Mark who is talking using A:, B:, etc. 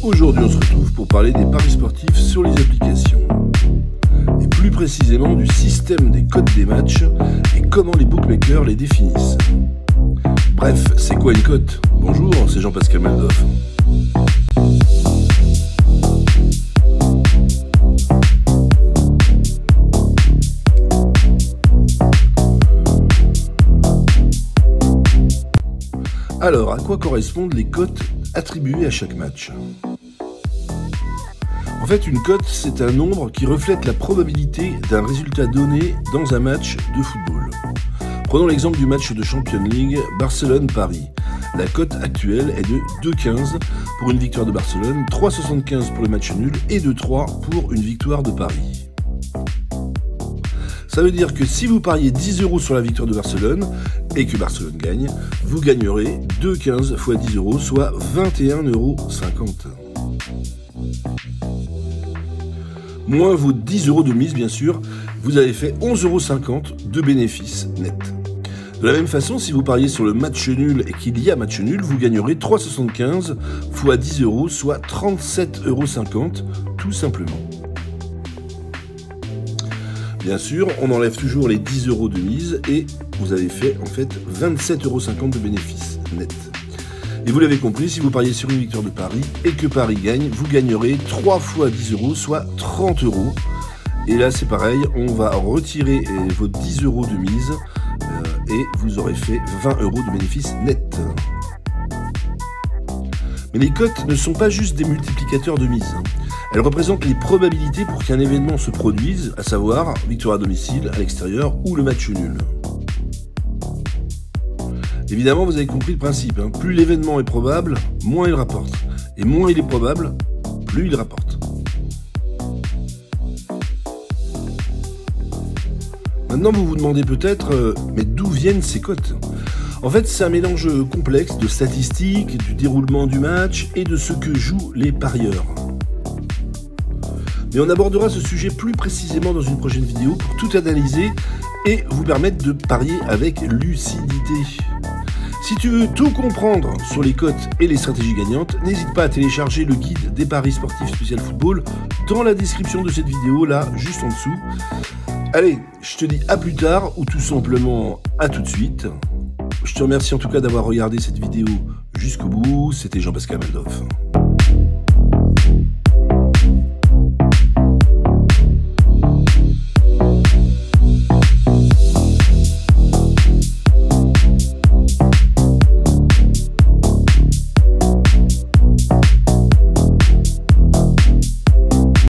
A: Aujourd'hui, on se retrouve pour parler des paris sportifs sur les applications. Et plus précisément du système des cotes des matchs et comment les bookmakers les définissent. Bref, c'est quoi une cote? Bonjour, c'est Jean-Pascal Maldoff. Alors, à quoi correspondent les cotes attribuées à chaque match? En fait, une cote, c'est un nombre qui reflète la probabilité d'un résultat donné dans un match de football. Prenons l'exemple du match de Champions League Barcelone-Paris. La cote actuelle est de 2,15 pour une victoire de Barcelone, 3,75 pour le match nul et 2,3 pour une victoire de Paris. Ça veut dire que si vous pariez 10 € sur la victoire de Barcelone et que Barcelone gagne, vous gagnerez 2,15 x 10 €, soit 21,50 €. Moins vos 10 € de mise, bien sûr, vous avez fait 11,50 € de bénéfice net. De la même façon, si vous pariez sur le match nul et qu'il y a match nul, vous gagnerez 3,75 x 10 €, soit 37,50 €, tout simplement. Bien sûr, on enlève toujours les 10 € de mise et vous avez fait en fait 27,50 € de bénéfice net. Et vous l'avez compris, si vous pariez sur une victoire de Paris et que Paris gagne, vous gagnerez 3 x 10 €, soit 30 €. Et là, c'est pareil, on va retirer vos 10 € de mise et vous aurez fait 20 € de bénéfice net. Mais les cotes ne sont pas juste des multiplicateurs de mise. Elles représentent les probabilités pour qu'un événement se produise, à savoir victoire à domicile, à l'extérieur ou le match nul. Évidemment, vous avez compris le principe. Plus l'événement est probable, moins il rapporte. Et moins il est probable, plus il rapporte. Maintenant, vous vous demandez peut-être, mais d'où viennent ces cotes ? En fait, c'est un mélange complexe de statistiques, du déroulement du match et de ce que jouent les parieurs. Mais on abordera ce sujet plus précisément dans une prochaine vidéo pour tout analyser et vous permettre de parier avec lucidité. Si tu veux tout comprendre sur les cotes et les stratégies gagnantes, n'hésite pas à télécharger le guide des paris sportifs spécial football dans la description de cette vidéo, là, juste en dessous. Allez, je te dis à plus tard ou tout simplement à tout de suite. Je te remercie en tout cas d'avoir regardé cette vidéo jusqu'au bout. C'était Jean-Pascal Maldoff.